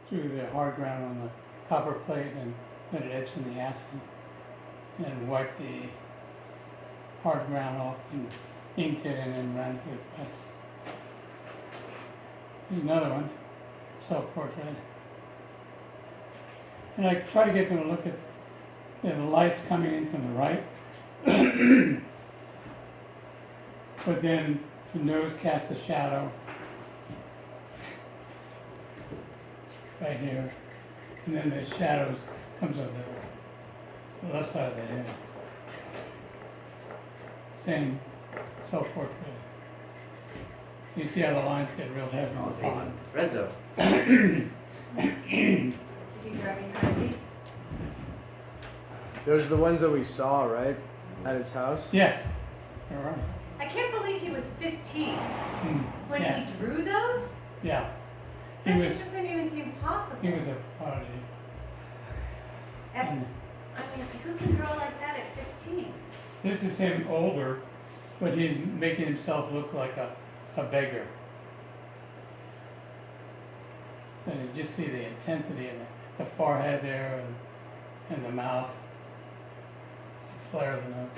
through the hard ground on the copper plate and let it etch in the acid, and wipe the hard ground off and inked it and then ran through the press. Here's another one, self-portrait. And I try to get them to look at the lights coming in from the right, but then the nose casts a shadow right here, and then the shadows comes on the left side of the head. Same self-portrait. You see how the lines get real heavy I'll on take top. one. Renzo. Is he driving crazy? Those are the ones that we saw, right? At his house? Yes, you're right. I can't believe he was 15 when Yeah. he drew those. Yeah, he That was, just doesn't even seem possible. he was a prodigy. At- And I mean, who can draw like that at 15? this is him older, but he's making himself look like a beggar. And you just see the intensity in the forehead there and the mouth, the flare of the nose.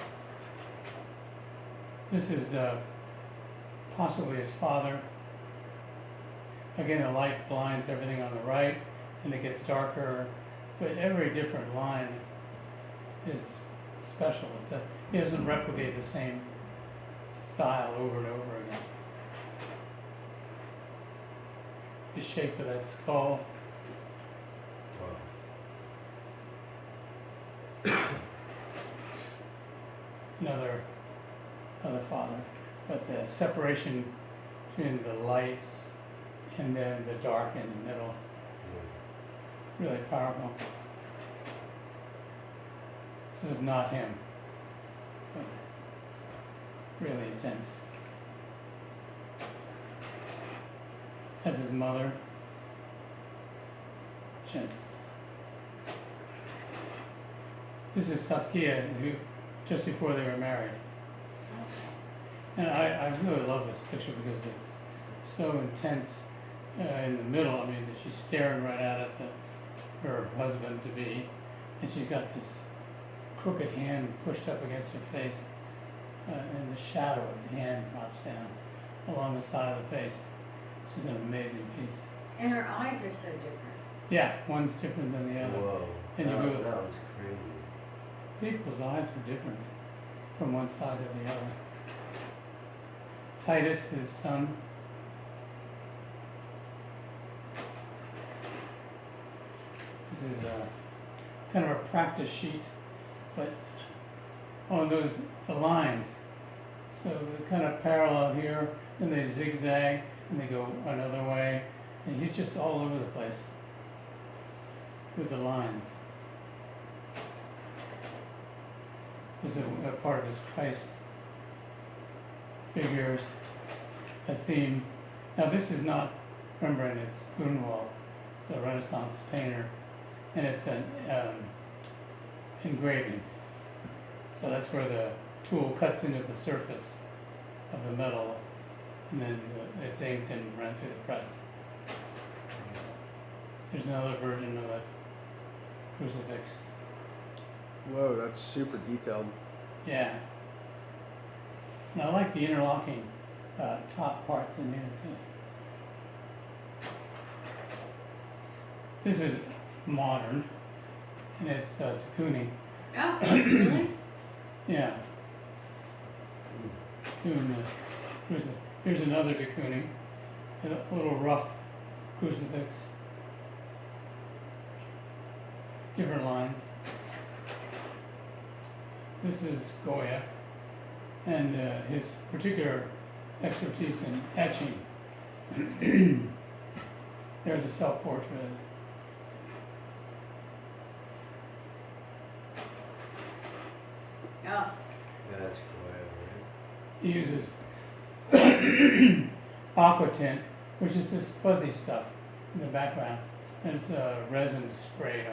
This is possibly his father. Again, the light blinds everything on the right, and it gets darker, but every different line is special. He doesn't replicate the same style over and over again. The shape of that skull. Another father, but the separation between the lights and then the dark in the middle, really powerful. This is not him, but really intense. That's his mother, Jen. This is Saskia, who just before they were married. And I really love this picture because it's so intense in the middle. I mean, she's staring right out at her husband to be, and she's got this crooked hand pushed up against her face, and the shadow of the hand drops down along the side of the face. She's an amazing piece. And her eyes are so different. Yeah, one's different than the other. Whoa. And you that, move. that was crazy. People's eyes are different from one side to the other. Titus, his son. This is kind of a practice sheet, but on the lines. So they're kind of parallel here, and they zigzag, and they go another way, and he's just all over the place with the lines. This is a part of his Christ figures, a theme. Now this is not Rembrandt, it's Grunewald. It's a Renaissance painter, and it's an engraving. So that's where the tool cuts into the surface of the metal, and then it's inked and run through the press. There's another version of a crucifix. Whoa, that's super detailed. Yeah. And I like the interlocking top parts in here too. This is modern, and it's de Kooning. Oh, really? Yeah. Doing the crucifix. Here's another de Kooning, a little rough crucifix. Different lines. This is Goya, and his particular expertise in etching. There's a self-portrait. Oh, Yeah, that's cool. He uses aqua tint, which is this fuzzy stuff in the background, and it's resin sprayed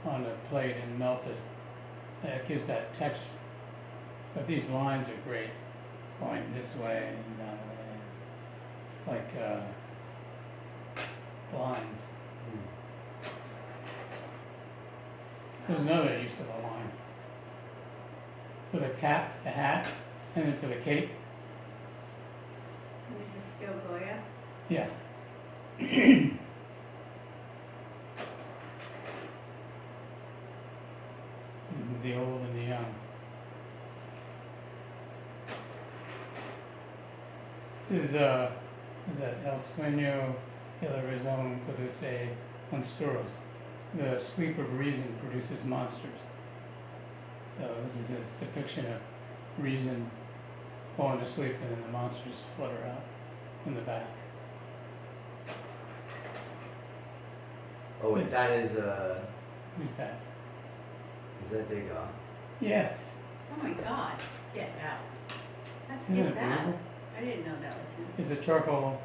on the plate and melted, and it gives that texture. But these lines are great, going this way and that way, like lines. There's another use of the line. For the cap, the hat, and then for the cape. This is still Goya. Yeah. The old and the young. This is that El Sueño y la razón produce monstruos. The sleep of reason produces monsters. So this is his depiction of reason falling asleep and then the monsters flutter out from the back. Oh, that is Who's that? Degas? Yes. Oh my God, get out. How'd you Isn't get it that? beautiful? I didn't know that was him. It's a charcoal.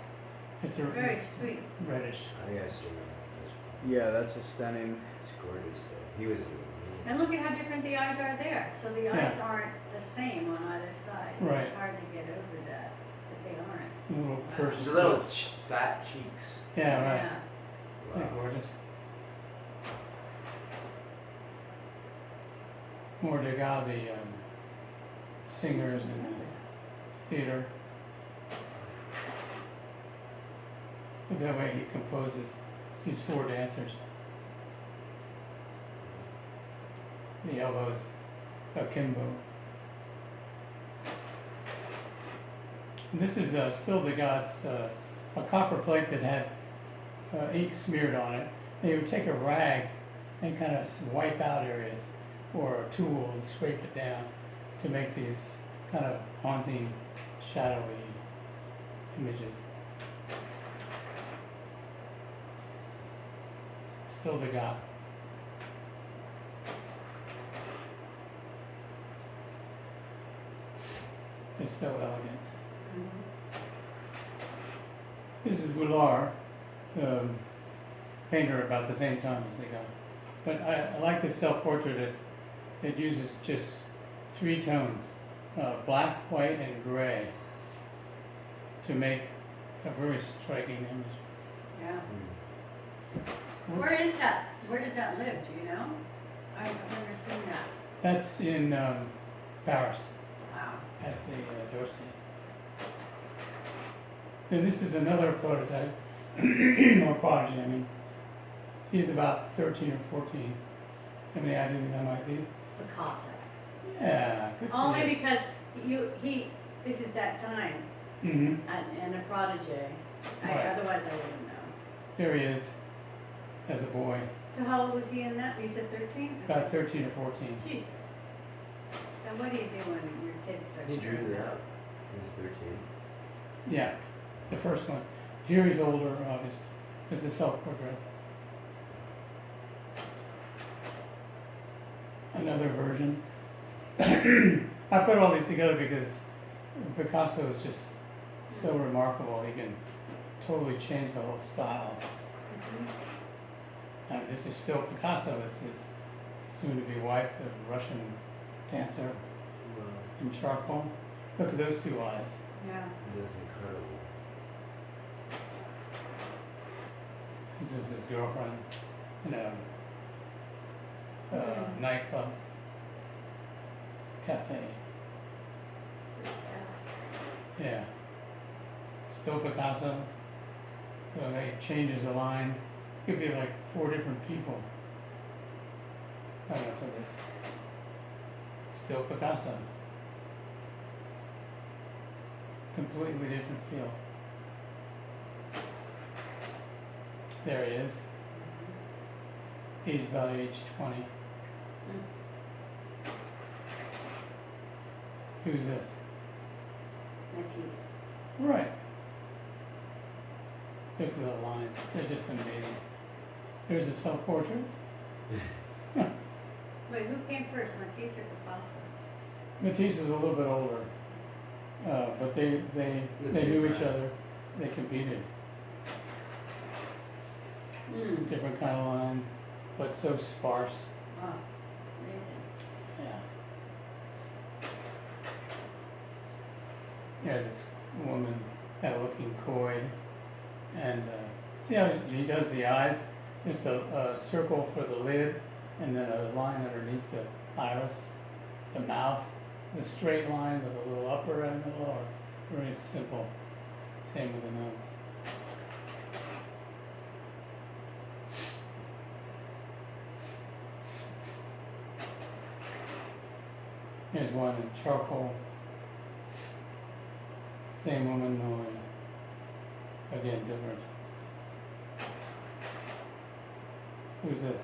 It's a Very it's sweet. reddish. I think I see him. Yeah, that's a stunning. It's gorgeous though. He was. And look at how different the eyes are there. So the eyes Yeah. aren't the same on either side. Right. It's hard to get over that, but they aren't. Little Wow. purse. The little fat cheeks. Yeah, right. Yeah. Yeah, Wow. gorgeous. More Degas, the singers in the theater. Look that way he composes these four dancers. The elbows akimbo. And this is still Degas, a copper plate that had ink smeared on it. They would take a rag and kind of wipe out areas, or a tool and scrape it down to make these kind of haunting, shadowy images. Still Degas. It's so elegant. Mhm. This is Voulard, painter about the same time as Degas. But I like this self-portrait. It uses just three tones, black, white, and gray, to make a very striking image. Yeah. Hmm. Where is that? Where does that live? Do you know? I've never seen that. That's in Paris, Wow. at the D'Orsay. And this is another prototype, or prodigy, I mean. He's about 13 or 14. Have any idea who that might be? Picasso. Yeah, good for Only you. because this is that time, Mm-hmm. and a prodigy. Right. Otherwise I wouldn't know. Here he is, as a boy, So how old was he in that? You said 13? about 13 or 14. Jesus. So what do you do when your kid starts He doing drew that? that. He was 13. Yeah, the first one. Here he's older, obviously. It's a self-portrait. Another version. I put all these together because Picasso is just so remarkable. He can totally change the whole style. Mhm. This is still Picasso. It's his soon-to-be wife, a Russian dancer Wow. in charcoal. Look at those two eyes. Yeah. That's incredible. This is his girlfriend in a nightclub, cafe. Good stuff. Yeah. Still Picasso. So he changes the line. Could be like 4 different people. I don't know for this. Still Picasso. Completely different feel. There he is. He's about age 20. Mm. Who's this? Matisse. Right. Look at the lines. They're just amazing. There's a self-portrait. Wait, who came first, Matisse or Picasso? Matisse is a little bit older, but they knew each other. They competed. Mm. Different kind of line, but so sparse. Wow. Amazing. Yeah. Yeah, this woman kind of looking coy, and see how he does the eyes? Just a circle for the lid, and then a line underneath the iris, the mouth, the straight line with a little upper and a lower. Very simple. Same with the nose. Here's one in charcoal. Same woman, only again different. Who's this?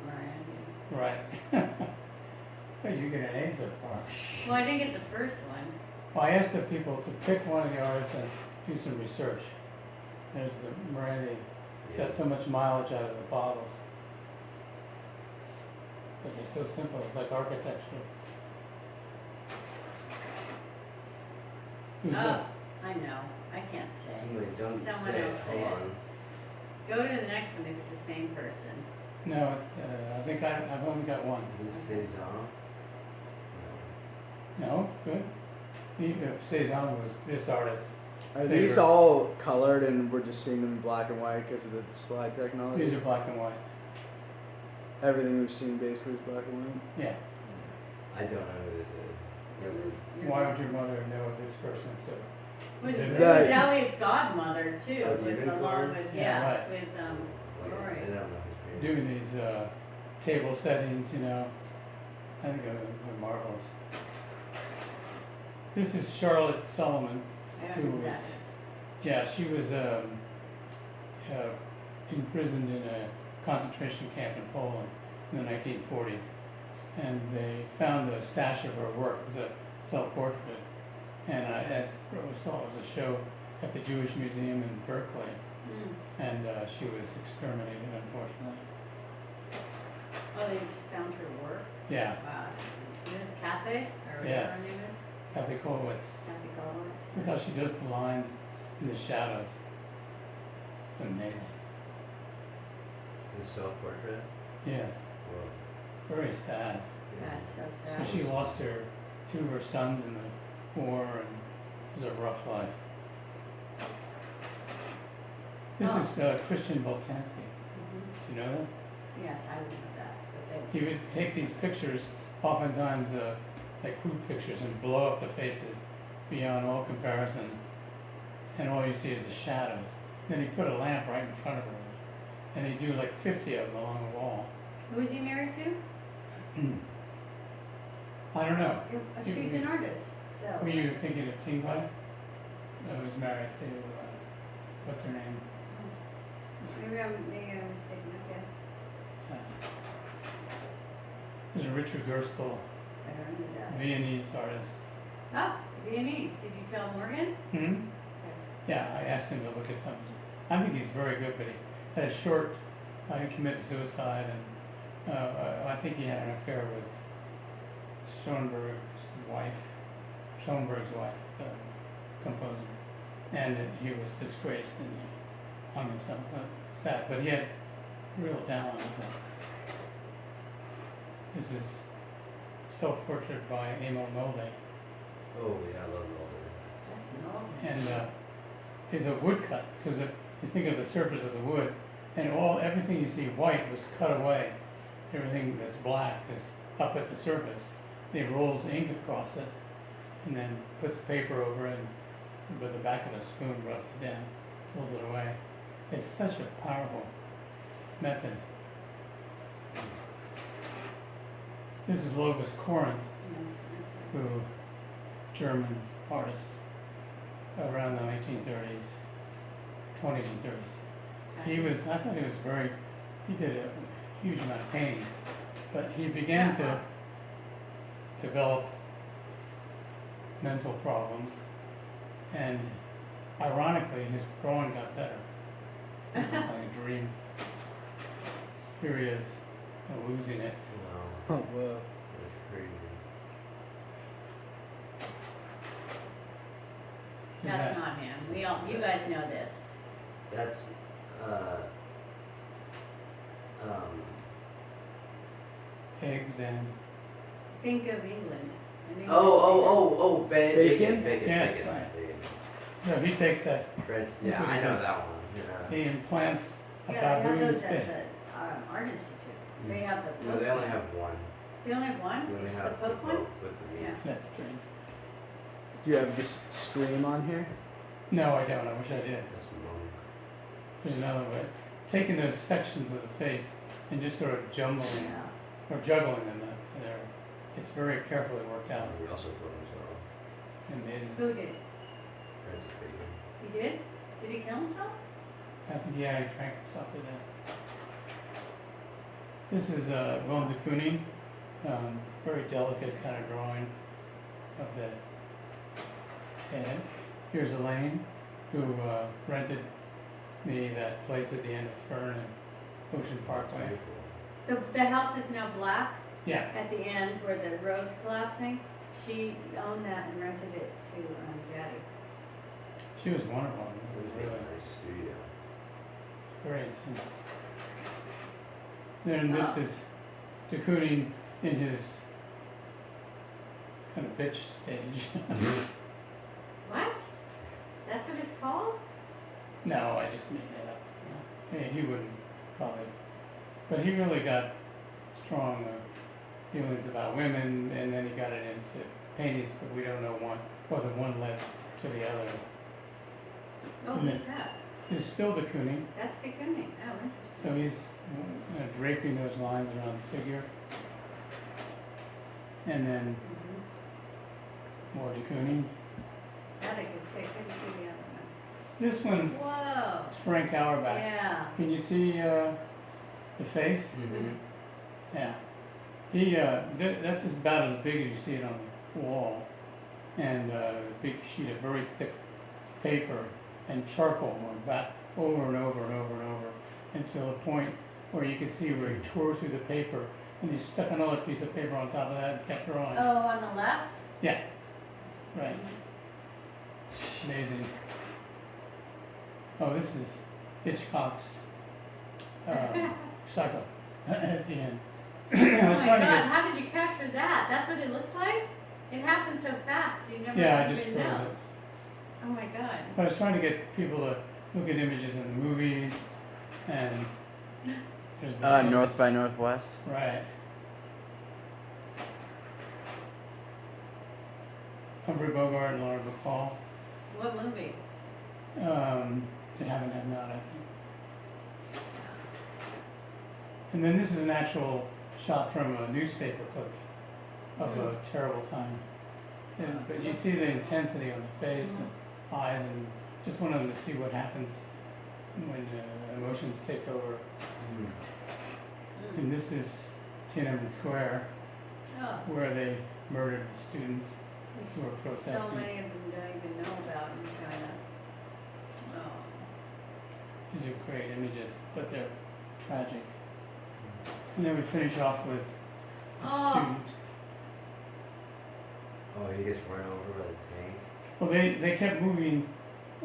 Miranda. Right. Hey, you get an A so far. Well, I didn't get the first one. Well, I asked the people to pick one of the artists and do some research. There's the Miranda. Yeah. Got so much mileage out of the bottles. But they're so simple, it's like architecture. Who's Oh, this? I know. I can't say. Wait, don't Someone say it. else say Hold it. on. Go to the next one if it's the same person. No, it's, I think I've only got one. Is this Cezanne? No, good. If Cezanne was this artist, Are these Favorite. all colored and we're just seeing them in black and white because of the slide technology? these are black and white. Everything we've seen basically is black and white. Yeah. I don't know who this is. Really? Why would your mother know this person? So Was Is it it was that- Elliot's godmother too, Oh, with Demon along Corn? with Yeah, right. with Like, Rory. I don't know his name. doing these table settings, you know, I think they're marvelous. This is Charlotte Solomon. I don't Who know who that was- is. Yeah, she was imprisoned in a concentration camp in Poland in the 1940s, and they found a stash of her work as a self-portrait. And I saw it was a show at the Jewish Museum in Berkeley, Hmm. and she was exterminated, unfortunately. Oh, they just found her work. Yeah, Wow. Is this Kathy or Yes. whatever her name is? Kathy Kollwitz. Kathy Kollwitz. Look how she does the lines in the shadows. It's amazing. Is it self-portrait? Yes, Well, very sad. That's so So sad. she lost two of her sons in the war, and it was a rough life. This Oh. is Christian Boltanski. Mhm. Do you know that? Yes, I would know that. But they, He would take these pictures, oftentimes like food pictures, and blow up the faces beyond all comparison, and all you see is the shadows. Then he put a lamp right in front of her, and he'd do like 50 of them along the wall. who is he married to? I don't know. She's an artist. Though. Were you thinking of Tingway? I was married to, what's her name? Maybe I'm mistaken. Okay. There's a Richard Gerstle, I don't know that. Viennese artist. Oh, Viennese. Did you tell Morgan? Hmm? Yeah, I asked him to look at something. I think he's very good, but he had a short, he committed suicide, and I think he had an affair with Schoenberg's wife, the composer. And he was disgraced and he hung himself. Sad, but he had real talent. I think. This is self-portrait by Emil Nolde. oh yeah, I love all That's no. And is a woodcut, because you think of the surface of the wood, and everything you see white was cut away. Everything that's black is up at the surface. He rolls ink across it, and then puts paper over it, and with the back of a spoon rubs it down, pulls it away. It's such a powerful method. This is Lovis Corinth, who German artist around the 1930s, 20s and 30s. I thought he did a huge amount of painting, but he began to develop mental problems, and ironically, his drawing got better. This is like a dream. Here he is, losing it. Wow, Oh, whoa. that's crazy. That's not him. You guys know this. That's Eggs and Think of England. Ben Bacon? Bacon. Yes, Bacon. right. Bacon. so he takes that, Yeah, I know that one. Yeah. he implants a Yeah, I have baboon's those at face. the Art Institute. They have the No, Pope they only one. have one. They only have one? They only It's the have the Pope one? Pope with the Yeah. wreath. That's strange. Do you have this stream on here? No, I don't. I wish I did. That's monk. There's another way. Taking those sections of the face and just sort of jumbling Yeah. or juggling them. It's very carefully worked out. He also killed himself. Amazing. Who did? Prince of Bacon. He did? Did he kill himself? I think, yeah, he drank himself to death. This is Willem de Kooning. Very delicate kind of drawing of the head. Here's Elaine, who rented me that place at the end of Fern and Ocean That's Parkway. beautiful. The house is now black Yeah, at the end where the road's collapsing. She owned that and rented it to Daddy. she was wonderful. It It was was a really really nice studio. very intense. Then this Oh. is de Kooning in his kind of bitch stage. What? That's what it's called? No, I just made that up. Yeah, he wouldn't probably. But he really got strong feelings about women, and then he got it into paintings, but we don't know whether one led to the other. Oh, And who's that? He's still de Kooning, That's de Kooning. Oh, so interesting. he's draping those lines around the figure. And then Mhm. more de Kooning. That I could say. Couldn't see the other This one one. Whoa. is Frank Auerbach. Yeah. Can you see the face? Mm-hmm. Yeah. He, that's about as big as you see it on the wall. And a big sheet of very thick paper and charcoal going back over and over and over and over until a point where you could see where he tore through the paper and he stuck another piece of paper on top of that and kept drawing. Oh, on the left? Yeah. Right. Amazing. Oh, this is Hitchcock's Psycho at the end. Oh I was my trying God, to how did you capture that? That's what it looks like? It happened so fast, you get, never yeah, I even just froze know. it. Oh my God. I was trying to get people to look at images in the movies, and there's the North famous- by Northwest. Right. Humphrey Bogart and Laura Bacall. What movie? To Have and Have Not, I think. And then this is an actual shot from a newspaper clipping of a terrible time. But you see the intensity on the face and eyes, and just wanted to see what happens when emotions take over. And this is Tiananmen Square, Oh, where they murdered the students. who are so protesting. many of them don't even know about in China. Oh. These are great images, but they're tragic. And then we finish off with the Oh. student. Oh, he gets run over by the tank. Well, they kept moving,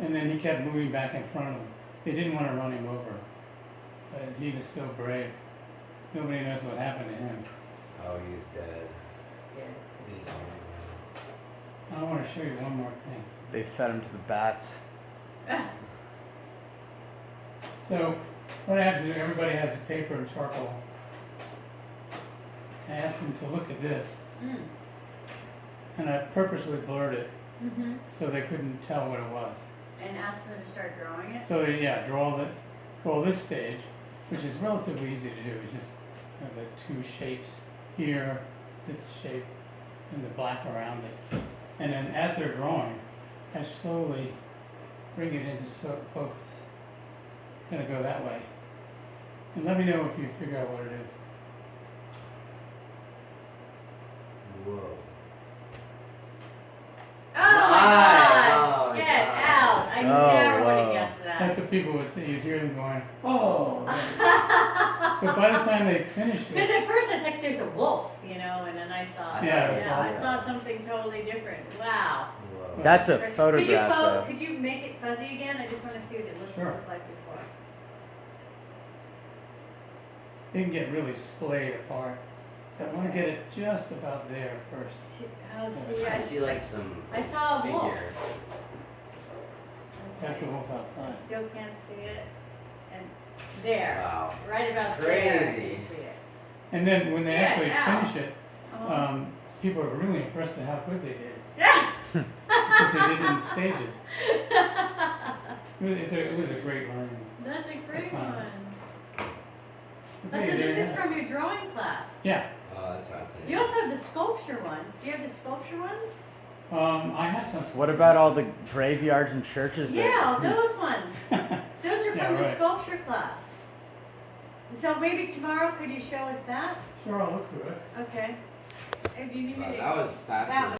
and then he kept moving back in front of them. They didn't want to run him over, but he was so brave. Nobody knows what happened to him. Oh, he's dead. Yeah. He's I want to show you one more thing. They fed him to the bats. So, what I have to do, everybody has a paper and charcoal. I asked them to look at this, Mm. and I purposely blurred it Mm-hmm. so they couldn't tell what it was. And ask them to start drawing it? So yeah, draw this stage, which is relatively easy to do. You just have the two shapes here, this shape, and the black around it. And then as they're drawing, I slowly bring it into focus. Gonna go that way. And let me know if you figure out what it is. Whoa. Oh my God! Oh my Get God. out! I Oh, never would have wow. guessed That's that. what people would say. You'd hear them going, "Oh!" But by the time they finish Because this, at first I was like, "There's a wolf," you know, and then I saw. Yeah, it's I awesome. saw something totally different. Wow. Whoa. That's a Could you photograph, though. could you make it fuzzy again? I just want to see what it looked Sure. like before. they can get really splayed apart. I want to get it just about there first. Oh, see, I see like some I saw a wolf. figure. That's the wolf I outside. still can't see it. And there, Wow. right about there. Crazy. You see it. And then when they Yeah, actually now. finish it, Uh-huh. people are really impressed at how good they did. Yeah. Because they did it in stages. It was a great learning. That's a great Assignment. one. Oh, Okay, so there this you is have it. from your drawing class. Yeah, Oh, that's fascinating. You also have the sculpture ones. Do you have the sculpture ones? I have some. What about all the graveyards and churches? Yeah, those ones. Those are Yeah, from the right. sculpture class. So maybe tomorrow could you show us that? Sure, I'll look through it. Okay. If you need me Wow, to. that was fascinating.